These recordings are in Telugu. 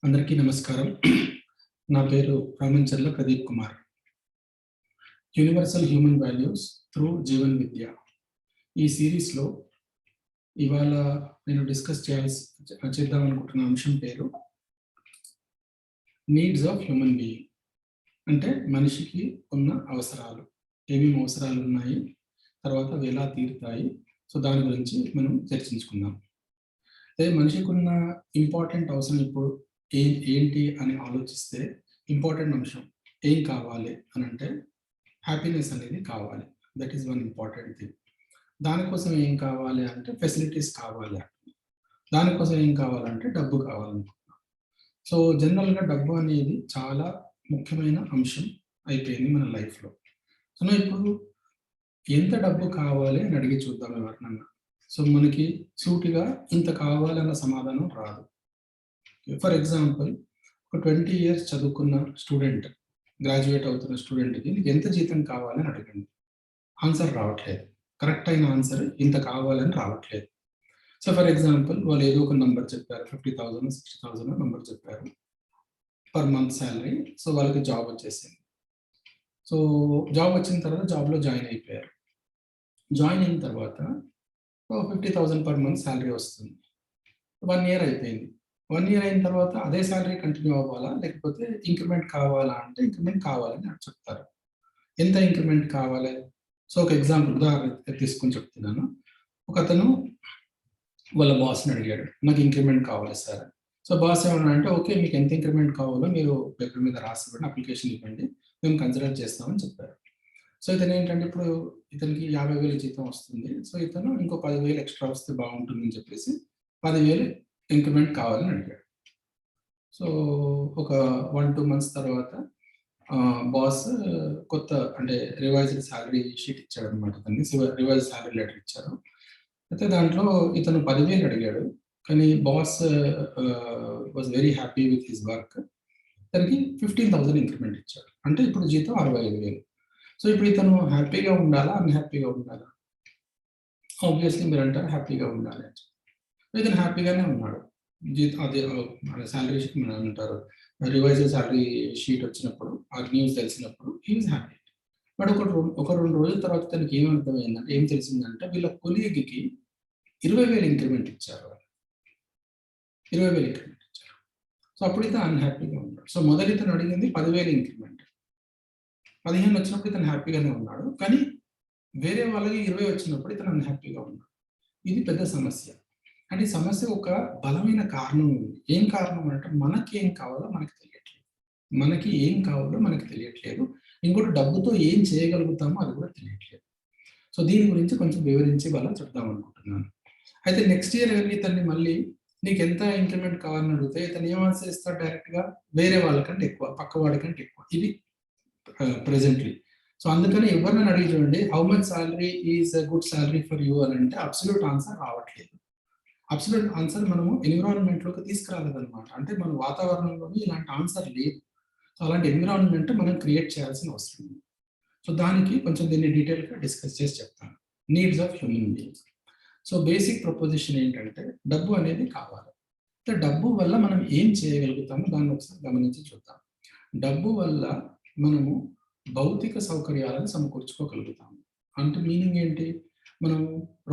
అందరికీ నమస్కారం. నా పేరు Ramancharla Pradeep Kumar. Universal human values through Jeevan Vidya ఈ సిరీస్లో ఇవాళ నేను డిస్కస్ చేద్దాం అనుకుంటున్న అంశం పేరు నీడ్స్ ఆఫ్ హ్యూమన్ బీయింగ్. అంటే మనిషికి ఉన్న అవసరాలు, ఏమేమి అవసరాలు ఉన్నాయి, తర్వాత అవి ఎలా తీరుతాయి, సో దాని గురించి మనం చర్చించుకుందాం. అదే మనిషికి ఉన్న ఇంపార్టెంట్ అవసరం ఇప్పుడు ఏంటి అని ఆలోచిస్తే ఇంపార్టెంట్ అంశం ఏం కావాలి అని అంటే హ్యాపీనెస్ అనేది కావాలి. That is one important thing. దానికోసం ఏం కావాలి అంటే ఫెసిలిటీస్ కావాలి. దానికోసం ఏం కావాలంటే డబ్బు కావాలనుకుంటున్నాం. సో జనరల్గా డబ్బు అనేది చాలా ముఖ్యమైన అంశం అయిపోయింది మన లైఫ్లో. సో ఇప్పుడు ఎంత డబ్బు కావాలి అని అడిగి చూద్దాం ఎవరినన్నా. సో మనకి సూటిగా ఇంత కావాలన్న సమాధానం రాదు. ఫర్ ఎగ్జాంపుల్, ఒక 20 years చదువుకున్న స్టూడెంట్, గ్రాడ్యుయేట్ అవుతున్న స్టూడెంట్కి నీకు ఎంత జీతం కావాలని అడగండి, ఆన్సర్ రావట్లేదు. కరెక్ట్ అయిన ఆన్సర్ ఇంత కావాలని రావట్లేదు. సో ఫర్ ఎగ్జాంపుల్, వాళ్ళు ఏదో ఒక నెంబర్ చెప్పారు, 50,000 60,000 నెంబర్ చెప్పారు పర్ మంత్ శాలరీ. సో వాళ్ళకి జాబ్ వచ్చేసింది. సో జాబ్ వచ్చిన తర్వాత జాబ్లో జాయిన్ అయిపోయారు. జాయిన్ అయిన తర్వాత 50,000 పర్ మంత్ శాలరీ వస్తుంది. 1 year అయిపోయింది. 1 year అయిన తర్వాత అదే శాలరీ కంటిన్యూ అవ్వాలా, లేకపోతే ఇంక్రిమెంట్ కావాలా అంటే ఇంక్రిమెంట్ కావాలని నాకు చెప్తారు. ఎంత ఇంక్రిమెంట్ కావాలి? సో ఒక ఎగ్జాంపుల్ ఉదాహరణ తీసుకొని చెప్తున్నాను. ఒక అతను వాళ్ళ బాస్ని అడిగాడు, నాకు ఇంక్రిమెంట్ కావాలి సార్. సో బాస్ ఏమన్నా అంటే, ఓకే మీకు ఎంత ఇంక్రిమెంట్ కావాలో మీరు పేపర్ మీద రాసి ఇవ్వండి, అప్లికేషన్ ఇవ్వండి, మేము కన్సిడర్ చేస్తామని చెప్పారు. సో ఇతను ఏంటంటే, ఇప్పుడు ఇతనికి 50,000 జీతం వస్తుంది. సో ఇతను ఇంకో 10,000 ఎక్స్ట్రా వస్తే బాగుంటుందని చెప్పేసి 10,000 ఇంక్రిమెంట్ కావాలని అడిగాడు. సో ఒక 1-2 months తర్వాత బాస్ కొత్త అంటే రివైజ్డ్ శాలరీ షీట్ ఇచ్చాడు అనమాట. అతన్ని రివైజ్ శాలరీ లెటర్ ఇచ్చారు. అయితే దాంట్లో ఇతను 10,000 అడిగాడు, కానీ boss was very happy with his work. తనకి 15,000 ఇంక్రిమెంట్ ఇచ్చాడు. అంటే ఇప్పుడు జీతం 65,000. సో ఇప్పుడు ఇతను హ్యాపీగా ఉండాలా, అన్‌హ్యాపీగా ఉండాలా? ఆబ్వియస్లీ మీరు అంటారు హ్యాపీగా ఉండాలి అని. ఇతను హ్యాపీగానే ఉన్నాడు. అదే శాలరీ అంటారు, రివైజ్డ్ శాలరీ షీట్ వచ్చినప్పుడు, ఆ న్యూస్ తెలిసినప్పుడు హీ వాజ్ హ్యాపీ. బట్ ఒక 2 రోజుల తర్వాత తనకి ఏమర్థమైందంటే, ఏం తెలిసిందంటే, వీళ్ళ కొలీగ్‌కి 20,000 ఇంక్రిమెంట్ ఇచ్చారు. 20,000 ఇంక్రిమెంట్ ఇచ్చారు. సో అప్పుడు ఇతను అన్‌హ్యాపీగా ఉన్నాడు. సో మొదట ఇతను అడిగింది 10,000 ఇంక్రిమెంట్. 15 వచ్చినప్పుడు ఇతను హ్యాపీగానే ఉన్నాడు. కానీ వేరే వాళ్ళకి 20 వచ్చినప్పుడు ఇతను అన్‌హ్యాపీగా ఉన్నాడు. ఇది పెద్ద సమస్య. అంటే ఈ సమస్య ఒక బలమైన కారణం ఉంది. ఏం కారణం అంటే, మనకి ఏం కావాలో మనకు తెలియట్లేదు. మనకి ఏం కావాలో మనకు తెలియట్లేదు. ఇంకోటి, డబ్బుతో ఏం చేయగలుగుతామో అది కూడా తెలియట్లేదు. సో దీని గురించి కొంచెం వివరించి వాళ్ళ చెప్దాం అనుకుంటున్నాను. అయితే నెక్స్ట్ ఇయర్ వెళ్ళి ఇతన్ని మళ్ళీ నీకు ఎంత ఇంక్రిమెంట్ కావాలని అడిగితే ఇతను ఏం ఆన్సర్ ఇస్తాడు డైరెక్ట్‌గా, వేరే వాళ్ళకంటే ఎక్కువ, పక్క వాడికంటే ఎక్కువ. ఇది ప్రెజెంట్‌లీ. సో అందుకని ఎవరినైనా అడిగి చూడండి, how much salary is a good salary for you అని అంటే అబ్సల్యూట్ ఆన్సర్ రావట్లేదు. అబ్సల్యూట్ ఆన్సర్ మనము ఎన్విరాన్మెంట్‌లోకి తీసుకురాలేదన్నమాట. అంటే మన వాతావరణంలోనే ఇలాంటి ఆన్సర్ లేదు. సో అలాంటి ఎన్విరాన్మెంట్ మనం క్రియేట్ చేయాల్సిన అవసరం ఉంది. సో దానికి కొంచెం దీన్ని డీటెయిల్‌గా డిస్కస్ చేసి చెప్తాను. Needs of human beings. So basic proposition ఏంటంటే, డబ్బు అనేది కావాలి. అయితే డబ్బు వల్ల మనం ఏం చేయగలుగుతామో దాన్ని ఒకసారి గమనించి చూద్దాం. డబ్బు వల్ల మనము భౌతిక సౌకర్యాలను సమకూర్చుకోగలుగుతాము. అంటే మీనింగ్ ఏంటి? మనం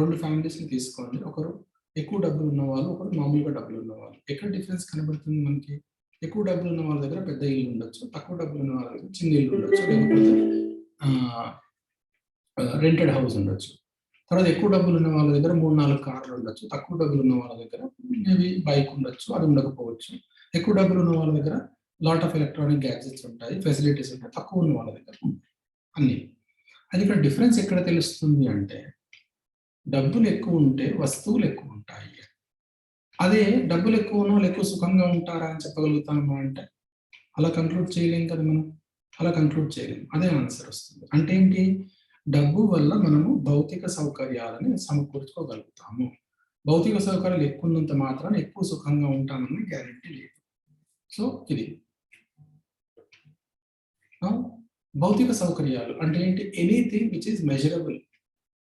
2 ఫ్యామిలీస్‌ని తీసుకోండి. ఒకరు ఎక్కువ డబ్బులు ఉన్నవాళ్ళు, ఒకరు మామూలుగా డబ్బులు ఉన్నవాళ్ళు. ఎక్కడ డిఫరెన్స్ కనబడుతుంది మనకి? ఎక్కువ డబ్బులు ఉన్న వాళ్ళ దగ్గర పెద్ద ఇల్లు ఉండొచ్చు. తక్కువ డబ్బులు ఉన్న వాళ్ళ దగ్గర చిన్న ఇల్లు ఉండొచ్చు. లేకపోతే రెంటెడ్ హౌస్ ఉండొచ్చు. తర్వాత ఎక్కువ డబ్బులు ఉన్న వాళ్ళ దగ్గర 3-4 కార్లు ఉండొచ్చు. తక్కువ డబ్బులు ఉన్న వాళ్ళ దగ్గర మేబీ బైక్ ఉండొచ్చు, అది ఉండకపోవచ్చు. ఎక్కువ డబ్బులు ఉన్న వాళ్ళ దగ్గర లాట్ ఆఫ్ ఎలక్ట్రానిక్ గ్యాడ్జెట్స్ ఉంటాయి, ఫెసిలిటీస్ ఉంటాయి. తక్కువ ఉన్న వాళ్ళ దగ్గర ఉంటాయి అన్నీ. అది ఇక్కడ డిఫరెన్స్ ఎక్కడ తెలుస్తుంది అంటే, డబ్బులు ఎక్కువ ఉంటే వస్తువులు ఎక్కువ ఉంటాయి. అదే డబ్బులు ఎక్కువ ఉన్న వాళ్ళు ఎక్కువ సుఖంగా ఉంటారా అని చెప్పగలుగుతామా అంటే, అలా కంక్లూడ్ చేయలేం కదా మనం. అలా కంక్లూడ్ చేయలేము. అదే ఆన్సర్ వస్తుంది. అంటే ఏంటి? డబ్బు వల్ల మనము భౌతిక సౌకర్యాలని సమకూర్చుకోగలుగుతాము. భౌతిక సౌకర్యాలు ఎక్కువ ఉన్నంత మాత్రాన ఎక్కువ సుఖంగా ఉంటామని గ్యారెంటీ లేదు. సో ఇది భౌతిక సౌకర్యాలు అంటే ఏంటి? Anything which is measurable.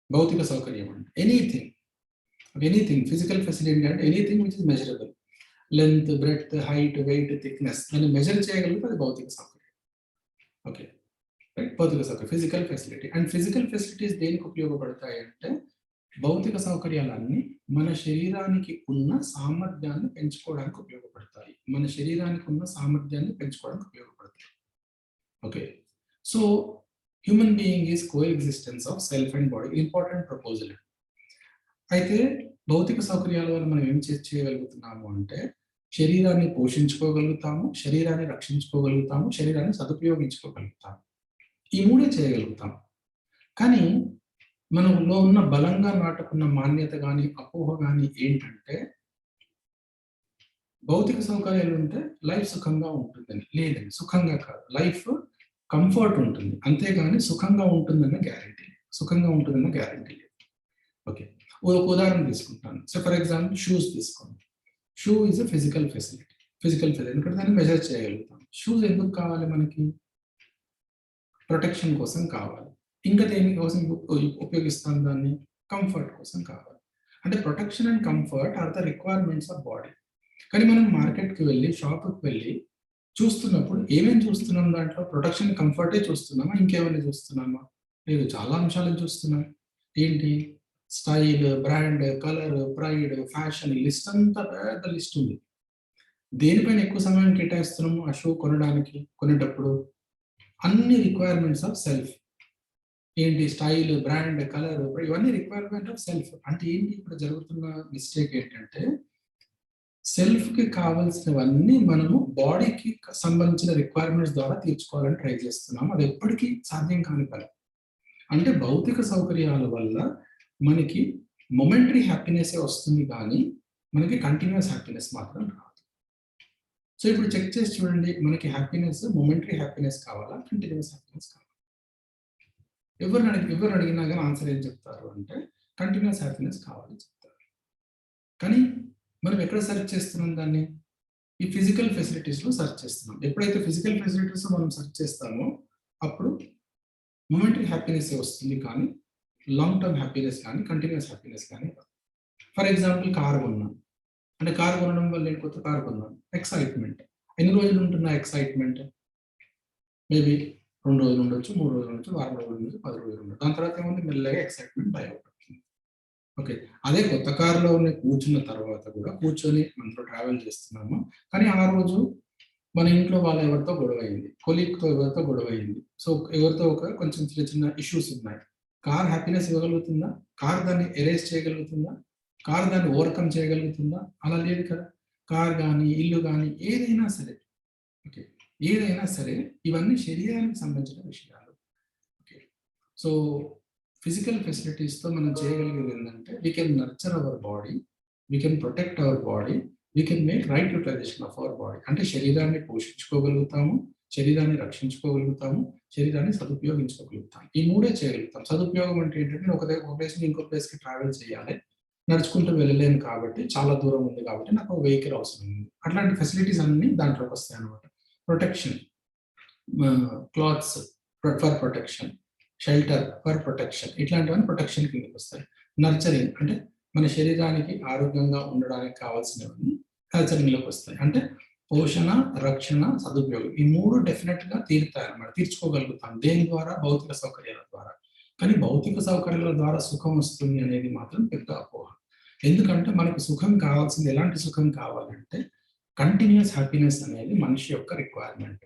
భౌతిక సౌకర్యం అంటే ఎనీథింగ్ ఫిజికల్ ఫెసిలిటీ అంటే anything which is measurable. Length, breadth, height, weight, thickness దాన్ని మెజర్ చేయగలిగితే అది భౌతిక సౌకర్యం. ఓకే. రైట్. భౌతిక సౌకర్యం, physical facility. And physical facilities దేనికి ఉపయోగపడతాయి అంటే, భౌతిక సౌకర్యాలన్నీ మన శరీరానికి ఉన్న సామర్థ్యాన్ని పెంచుకోవడానికి ఉపయోగపడతాయి. మన శరీరానికి ఉన్న సామర్థ్యాన్ని పెంచుకోవడానికి ఉపయోగపడతాయి. Okay. So, human being is coexistence of self and body. Important proposal. అయితే భౌతిక సౌకర్యాల వల్ల మనం ఏం చేయగలుగుతున్నాము అంటే, శరీరాన్ని పోషించుకోగలుగుతాము, శరీరాన్ని రక్షించుకోగలుగుతాము, శరీరాన్ని సదుపయోగించుకోగలుగుతాము. ఈ మూడే చేయగలుగుతాం. కానీ మనలో ఉన్న బలంగా నాటుకున్న మాన్యత గాని, అపోహ గాని ఏంటంటే, భౌతిక సౌకర్యాలు ఉంటే లైఫ్ సుఖంగా ఉంటుందని. లేదండి, సుఖంగా కాదు. లైఫ్ కంఫర్ట్ ఉంటుంది. అంతేగాని సుఖంగా ఉంటుందన్న గ్యారంటీ లేదు. సుఖంగా ఉంటుందన్న గ్యారంటీ లేదు. ఓకే. ఒక ఉదాహరణ తీసుకుంటాను. సో ఫర్ ఎగ్జాంపుల్ షూస్ తీసుకోండి. Shoe is a physical facility. ఎందుకంటే దాన్ని మెజర్ చేయగలుగుతాం. షూస్ ఎందుకు కావాలి మనకి? ప్రొటెక్షన్ కోసం కావాలి. ఇంకా దేనికోసం ఉపయోగిస్తాం దాన్ని? కంఫర్ట్ కోసం కావాలి. అంటే protection and comfort are the requirements of body. కానీ మనం మార్కెట్‌కి వెళ్ళి, షాప్‌కి వెళ్ళి చూస్తున్నప్పుడు ఏమేమి చూస్తున్నాం దాంట్లో? ప్రొటెక్షన్, కంఫర్టే చూస్తున్నామా? ఇంకేమైనా చూస్తున్నామా? లేదు, చాలా అంశాలను చూస్తున్నాం. ఏంటి? Style, brand, colour, pride, fashion, list అంతా పెద్ద లిస్ట్ ఉంది. దేనిపైన ఎక్కువ సమయం కేటాయిస్తున్నాము ఆ షూ కొనేటప్పుడు? అన్ని రిక్వైర్మెంట్స్ ఆఫ్ సెల్ఫ్. ఏంటి? స్టైల్, బ్రాండ్, కలర్, ఇవన్నీ రిక్వైర్మెంట్ ఆఫ్ సెల్ఫ్. అంటే ఏంటి ఇక్కడ జరుగుతున్న మిస్టేక్ ఏంటంటే, సెల్ఫ్‌కి కావాల్సినవన్నీ మనము బాడీకి సంబంధించిన రిక్వైర్మెంట్స్ ద్వారా తీర్చుకోవాలని ట్రై చేస్తున్నాం. అది ఎప్పటికీ సాధ్యం కాని పని. అంటే భౌతిక సౌకర్యాల వల్ల మనకి మొమెంటరీ హ్యాపీనెస్సే వస్తుంది కానీ, మనకి కంటిన్యూయస్ హ్యాపీనెస్ మాత్రం రాదు. సో ఇప్పుడు చెక్ చేసి చూడండి, మనకి హ్యాపీనెస్ మొమెంటరీ హ్యాపీనెస్ కావాలా? కంటిన్యూయస్ హ్యాపీనెస్ కావాలా? ఎవరు అడిగినా గాని ఆన్సర్ ఏం చెప్తారు అంటే, కంటిన్యూయస్ హ్యాపీనెస్ కావాలి చెప్తారు. కానీ మనం ఎక్కడ సెర్చ్ చేస్తున్నాం దాన్ని? ఈ ఫిజికల్ ఫెసిలిటీస్‌లో సెర్చ్ చేస్తున్నాం. ఎప్పుడైతే ఫిజికల్ ఫెసిలిటీస్‌లో మనం సెర్చ్ చేస్తామో, అప్పుడు మొమెంటరీ హ్యాపీనెస్సే వస్తుంది కానీ, లాంగ్ టర్మ్ హ్యాపీనెస్ కానీ, కంటిన్యూయస్ హ్యాపీనెస్ కానీ రాదు. ఫర్ ఎగ్జాంపుల్ కార్ కొన్నాం. అంటే కార్ కొనడం వల్ల కొత్త కార్ కొన్నాం. ఎక్సైట్‌మెంట్. ఎన్ని రోజులు ఉంటుంది ఆ ఎక్సైట్‌మెంట్? మేబీ 2 రోజులు ఉండొచ్చు, 3 రోజులు ఉండొచ్చు, వారం రోజులు ఉండొచ్చు, 10 రోజులు ఉండొచ్చు. దాని తర్వాత ఏముంది? మెల్లగా ఎక్సైట్‌మెంట్ డై అవుట్ అవుతుంది. ఓకే. అదే కొత్త కార్‌లో కూర్చున్న తర్వాత కూడా కూర్చొని మనతో ట్రావెల్ చేస్తున్నాము. కానీ ఆ రోజు మన ఇంట్లో ఎవరితో గొడవ అయింది. కొలీగ్‌తో ఎవరితో గొడవ అయింది. సో ఎవరితో కొంచెం చిన్న చిన్న ఇష్యూస్ ఉన్నాయి. కార్ హ్యాపీనెస్ ఇవ్వగలుగుతుందా? కార్ దాన్ని ఎరేజ్ చేయగలుగుతుందా? కార్ దాన్ని ఓవర్‌కమ్ చేయగలుగుతుందా? అలా లేదు కదా! కార్ గాని, ఇల్లు గాని ఏదైనా సరే, ఓకే, ఏదైనా సరే ఇవన్నీ శరీరానికి సంబంధించిన విషయాలు. ఓకే. సో ఫిజికల్ ఫెసిలిటీస్‌తో మనం చేయగలిగేది ఏంటంటే, we can nurture our body, we can protect our body, we can make right utilization of our body. అంటే శరీరాన్ని పోషించుకోగలుగుతాము, శరీరాన్ని రక్షించుకోగలుగుతాము, శరీరాన్ని సదుపయోగించుకోగలుగుతాం. ఈ మూడే చేయగలుగుతాం. సదుపయోగం అంటే ఏంటంటే, ఒక ప్లేస్ నుంచి ఇంకో ప్లేస్‌కి ట్రావెల్ చేయాలి. నడుచుకుంటూ వెళ్ళలేను కాబట్టి, చాలా దూరం ఉంది కాబట్టి నాకు ఒక వెహికల్ అవసరం ఉంది. అట్లాంటి ఫెసిలిటీస్ అన్నీ దాంట్లోకి వస్తాయన్నమాట. Protection, clothes for protection, shelter for protection, ఇట్లాంటివన్నీ ప్రొటెక్షన్ కిందకి వస్తాయి. నర్చరింగ్ అంటే మన శరీరానికి ఆరోగ్యంగా ఉండడానికి కావాల్సినవన్నీ నర్చరింగ్‌లోకి వస్తాయి. అంటే పోషణ, రక్షణ, సదుపయోగం ఈ 3 డెఫినిట్‌గా తీరుతాయన్నమాట. తీర్చుకోగలుగుతాం. దేని ద్వారా? భౌతిక సౌకర్యాల ద్వారా. కానీ భౌతిక సౌకర్యాల ద్వారా సుఖం వస్తుంది అనేది మాత్రం పెద్ద అపోహ. ఎందుకంటే మనకు సుఖం కావాల్సింది, ఎలాంటి సుఖం కావాలంటే కంటిన్యూయస్ హ్యాపీనెస్ అనేది మనిషి యొక్క రిక్వైర్మెంట్.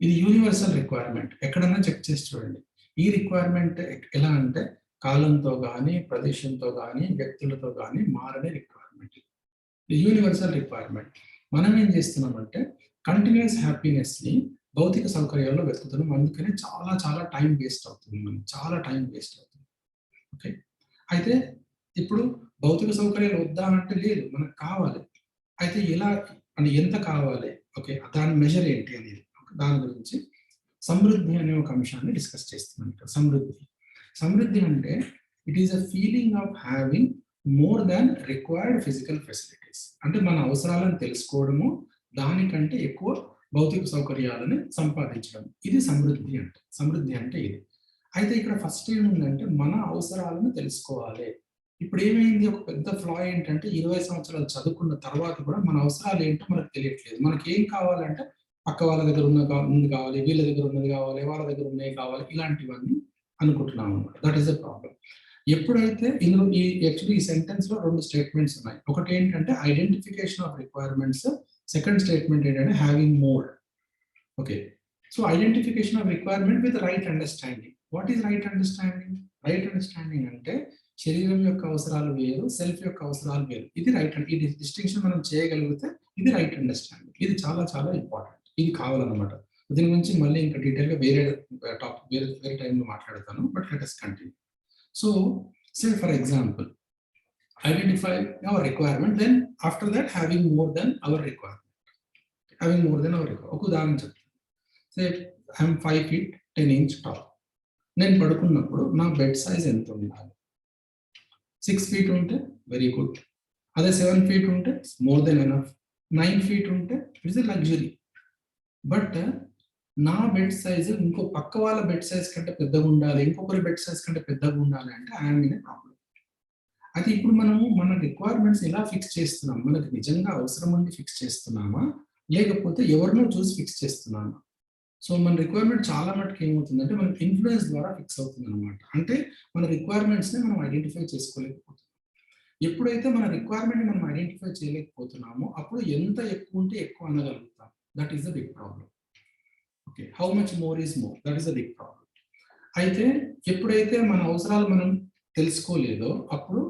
ఇది యూనివర్సల్ రిక్వైర్మెంట్. ఎక్కడన్నా చెక్ చేసి చూడండి. ఈ రిక్వైర్మెంట్ ఎలా అంటే కాలంతో గాని, ప్రదేశంతో గాని, వ్యక్తులతో గాని మారని రిక్వైర్మెంట్. ఇది యూనివర్సల్ రిక్వైర్మెంట్. మనం ఏం చేస్తున్నామంటే కంటిన్యూయస్ హ్యాపీనెస్‌ని భౌతిక సౌకర్యాల్లో వెతుకుతున్నాం. అందుకనే చాలా చాలా టైం వేస్ట్ అవుతుంది మనకి. చాలా టైం వేస్ట్ అవుతుంది. ఓకే. అయితే ఇప్పుడు భౌతిక సౌకర్యాలు వద్దా అంటే లేదు, మనకు కావాలి. అయితే ఎలా అంటే ఎంత కావాలి? ఓకే. దాని మెజర్ ఏంటి అనేది. దాని గురించి సమృద్ధి అనే ఒక అంశాన్ని డిస్కస్ చేస్తున్నాం ఇక్కడ. సమృద్ధి అంటే it is a feeling of having more than required physical facilities. అంటే మన అవసరాలను తెలుసుకోవడము, దానికంటే ఎక్కువ భౌతిక సౌకర్యాలను సంపాదించడం. ఇది సమృద్ధి అంటే. సమృద్ధి అంటే ఇది. అయితే ఇక్కడ ఫస్ట్ ఏముందంటే మన అవసరాలను తెలుసుకోవాలి. ఇప్పుడు ఏమైంది, ఒక పెద్ద ఫ్లా ఏంటంటే 20 సంవత్సరాలు చదువుకున్న తర్వాత కూడా మన అవసరాలు ఏంటో మనకు తెలియట్లేదు. మనకి ఏం కావాలంటే పక్క వాళ్ళ దగ్గర ఉన్నది కావాలి, వీళ్ళ దగ్గర ఉన్నది కావాలి, వాళ్ళ దగ్గర ఉన్నవి కావాలి, ఇలాంటివన్నీ అనుకుంటున్నాం అనమాట. That is the problem. ఎప్పుడైతే ఇందులో యాక్చువల్లీ ఈ సెంటెన్స్ లో 2 స్టేట్మెంట్స్ ఉన్నాయి. ఒకటి ఏంటంటే identification of requirements, second statement ఏంటంటే having more. Okay, so identification of requirement with right understanding. What is right understanding? Right understanding అంటే శరీరం యొక్క అవసరాలు వేరు, సెల్ఫ్ యొక్క అవసరాలు వేరు. ఇది రైట్, ఈ డిస్టింక్షన్ మనం చేయగలిగితే ఇది రైట్ అండర్స్టాండింగ్. ఇది చాలా చాలా ఇంపార్టెంట్, ఇది కావాలన్నమాట. దీని గురించి మళ్ళీ ఇంకా డీటెయిల్ గా వేరే టాపిక్ వేరే టైంలో మాట్లాడతాను. But let us continue. So say for example, identify our requirement, then after that having more than our requirement. Having more than our requirement. ఒక ఉదాహరణ చెప్తాను. Say I'm 5 feet 10 inches tall. నేను పడుకున్నప్పుడు నా బెడ్ సైజ్ ఎంత ఉండాలి? 6 feet ఉంటే వెరీ గుడ్. అదే 7 feet ఉంటే మోర్ దెన్ ఎనఫ్. 9 feet ఉంటే ఇట్స్ ఎ లగ్జరీ. బట్ నా బెడ్ సైజ్ ఇంకో పక్క వాళ్ళ బెడ్ సైజ్ కంటే పెద్దగా ఉండాలి, ఇంకొకరి బెడ్ సైజ్ కంటే పెద్దగా ఉండాలి అంటే ఐఎమ్ ఇన్ ఏ ప్రాబ్లం. అయితే ఇప్పుడు మనము మన రిక్వైర్మెంట్స్ ఎలా ఫిక్స్ చేస్తున్నాం? మనకు నిజంగా అవసరం ఉండి ఫిక్స్ చేస్తున్నామా, లేకపోతే ఎవరినో చూసి ఫిక్స్ చేస్తున్నామా? సో మన రిక్వైర్మెంట్ చాలా మటుకు ఏమవుతుందంటే మనకి ఇన్ఫ్లుయెన్స్ ద్వారా ఫిక్స్ అవుతుంది అనమాట. అంటే మన రిక్వైర్మెంట్స్ని మనం ఐడెంటిఫై చేసుకోలేకపోతున్నాం. ఎప్పుడైతే మన రిక్వైర్మెంట్ మనం ఐడెంటిఫై చేయలేకపోతున్నామో అప్పుడు ఎంత ఎక్కువ ఉంటే ఎక్కువ అనగలుగుతాం. That is the big problem. Okay, how much more is more, that is the big problem. అయితే ఎప్పుడైతే మన అవసరాలు మనం తెలుసుకోలేదో అప్పుడు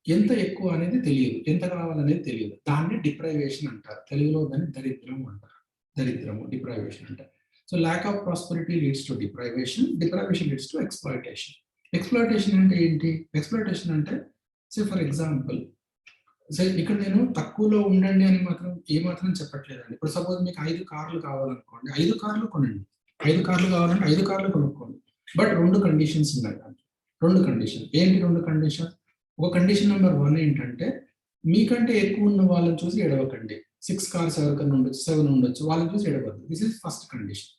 ఎంత ఎక్కువ అనేది తెలియదు, ఎంత కావాలనేది తెలియదు. దాన్ని డిప్రైవేషన్ అంటారు. తెలుగులో దాన్ని దరిద్రం అంటారు. దరిద్రము, డిప్రైవేషన్ అంటారు. So lack of prosperity leads to deprivation, deprivation leads to exploitation. Exploitation అంటే ఏంటి? ఎక్స్‌ప్లాయిటేషన్ అంటే సే ఫర్ ఎగ్జాంపుల్, ఇక్కడ నేను తక్కువలో ఉండండి అని మాత్రం ఏమాత్రం చెప్పట్లేదండి. ఇప్పుడు సపోజ్ మీకు 5 కార్లు కావాలనుకోండి, 5 కార్లు కొనండి. 5 కార్లు కావాలంటే 5 కార్లు కొనుక్కోండి. బట్ 2 కండిషన్స్ ఉన్నాయి దాంట్లో. 2 కండిషన్. ఏంటి 2 కండిషన్? ఒక కండిషన్ నెంబర్ 1 ఏంటంటే మీకంటే ఎక్కువ ఉన్న వాళ్ళని చూసి ఏడవకండి. 6 కార్స్ ఎవరికన్నా ఉండొచ్చు, 7 ఉండొచ్చు, వాళ్ళని చూసి ఏడవద్దు. This is first condition.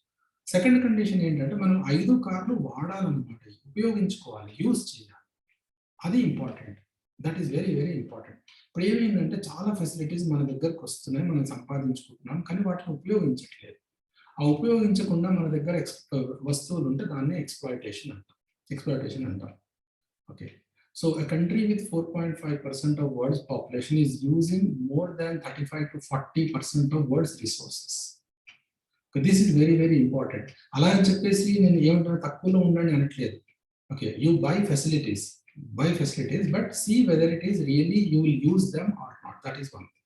Second condition ఏంటంటే మనం 5 కార్లు వాడాలన్నమాట, ఉపయోగించుకోవాలి, యూజ్ చేయాలి. అది important. That is very very important. ఇప్పుడు ఏమైందంటే చాలా ఫెసిలిటీస్ మన దగ్గరకు వస్తున్నాయి, మనం సంపాదించుకుంటున్నాం, కానీ వాటిని ఉపయోగించట్లేదు. ఆ ఉపయోగించకుండా మన దగ్గర వస్తువులు ఉంటే దాన్ని ఎక్స్‌ప్లాయిటేషన్ అంటాం. Okay, so a country with 4.5% of world's population is using more than 35 to 40% of world's resources. This is very very important. అలా అని చెప్పేసి నేను ఏమంటాను, తక్కువలో ఉండండి అనట్లేదు. Okay, you buy facilities, but see whether it is really you will use them or not. That is one thing.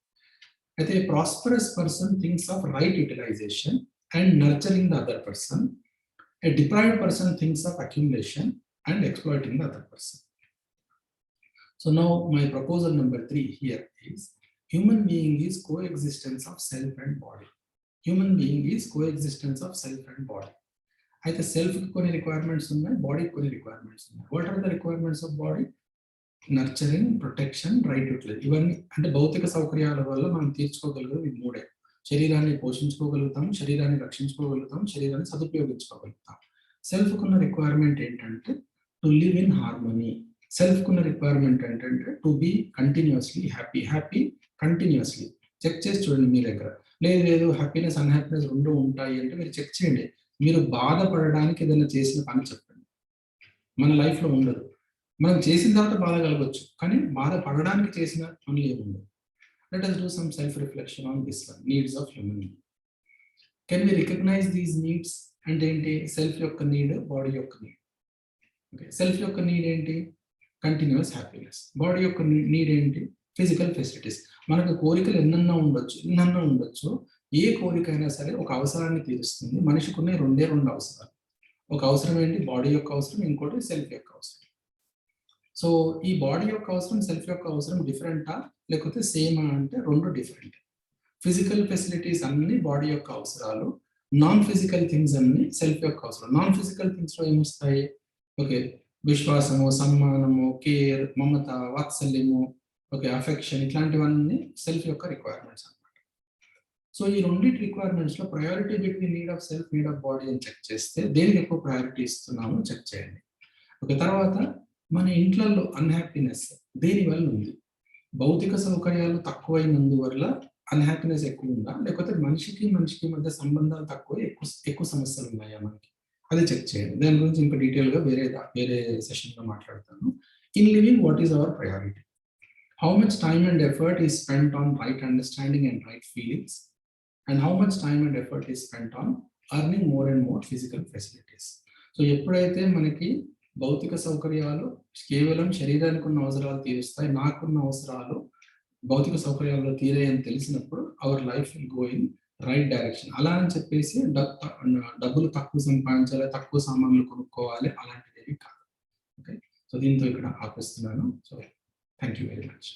అయితే prosperous person thinks of right utilization and nurturing the other person. A deprived person thinks of accumulation and exploiting the other person. So now my proposal number 3 here is human being is coexistence of self and body. Human being is coexistence of self and body. అయితే సెల్ఫ్ కి కొన్ని రిక్వైర్మెంట్స్ ఉన్నాయి, బాడీకి కొన్ని రిక్వైర్మెంట్స్ ఉన్నాయి. What are the requirements of body? Nurturing, protection, right utilization. ఇవన్నీ అంటే భౌతిక సౌకర్యాల వల్ల మనం తీర్చుకోగలిగేది ఈ మూడే. శరీరాన్ని పోషించుకోగలుగుతాం, శరీరాన్ని రక్షించుకోగలుగుతాం, శరీరాన్ని సదుపయోగించుకోగలుగుతాం. సెల్ఫ్ కున్న రిక్వైర్మెంట్ ఏంటంటే to live in harmony. Self కున్న రిక్వైర్మెంట్ ఏంటంటే to be continuously happy continuously. Check చేసి చూడండి మీ దగ్గర. లేదు హ్యాపీనెస్ అన్‌హ్యాపీనెస్ 2 ఉంటాయి అంటే మీరు చెక్ చేయండి. మీరు బాధపడడానికి ఏదైనా చేసిన పని చెప్పండి. మన లైఫ్‌లో ఉండదు. మనం చేసిన తర్వాత బాధ కలగొచ్చు, కానీ బాధపడడానికి చేసిన పనులు ఏమి ఉండవు. Let us do some self-reflection on this one, needs of human being. Can we recognize these needs? అంటే ఏంటి? సెల్ఫ్ యొక్క నీడ్, బాడీ యొక్క నీడ్. ఓకే, సెల్ఫ్ యొక్క నీడ్ ఏంటి? Continuous happiness. బాడీ యొక్క నీడ్ ఏంటి? Physical facilities. మనకు కోరికలు ఎన్నన్నా ఉండొచ్చు. ఏ కోరిక అయినా సరే ఒక అవసరాన్ని తీరుస్తుంది. మనిషికి ఉన్న 2 అవసరాలు. ఒక అవసరం ఏంటి? బాడీ యొక్క అవసరం, ఇంకోటి సెల్ఫ్ యొక్క అవసరం. సో ఈ బాడీ యొక్క అవసరం, సెల్ఫ్ యొక్క అవసరం డిఫరెంటా లేకపోతే సేమా అంటే 2 డిఫరెంట్. ఫిజికల్ ఫెసిలిటీస్ అన్ని బాడీ యొక్క అవసరాలు, నాన్ ఫిజికల్ థింగ్స్ అన్ని సెల్ఫ్ యొక్క అవసరం. నాన్ ఫిజికల్ థింగ్స్ లో ఏమొస్తాయి? ఓకే, విశ్వాసము, సమ్మానము, కేర్, మమత, వాత్సల్యము, ఓకే, అఫెక్షన్, ఇట్లాంటివన్నీ సెల్ఫ్ యొక్క రిక్వైర్మెంట్స్ అన్నమాట. సో ఈ 2 requirements low priority between need of self, need of body అని చెక్ చేస్తే దేనికి ఎక్కువ ప్రయారిటీ ఇస్తున్నామో చెక్ చేయండి. ఓకే, తర్వాత మన ఇంట్లలో అన్‌హ్యాపీనెస్, దేనివల్ల ఉంది? భౌతిక సౌకర్యాలు తక్కువైనందువల్ల అన్‌హ్యాపీనెస్ ఎక్కువుందా? లేకపోతే మనిషికి మధ్య సంబంధాలు తక్కువై ఎక్కువ సమస్యలున్నాయా మనకి? అది చెక్ చేయండి. దాని గురించి ఇంకా డీటెయిల్‌గా వేరే సెషన్‌లో మాట్లాడతాను. In living what is our priority? How much time and effort is spent on right understanding and right feelings? And how much time and effort is spent on earning more and more physical facilities? So ఎప్పుడైతే మనకి భౌతిక సౌకర్యాలు కేవలం శరీరానికి ఉన్న అవసరాలు తీరుస్తాయి, నాకున్న అవసరాలు భౌతిక సౌకర్యాల్లో తీరాయని తెలిసినప్పుడు our life will go in right direction. అలా అని చెప్పేసి డబ్బులు తక్కువ సంపాదించాలి, తక్కువ సామాన్లు కొనుక్కోవాలి అలాంటిదేవి కాదు. ఓకే. సో దీంతో ఇక్కడ ఆపిస్తున్నాను. So thank you very much.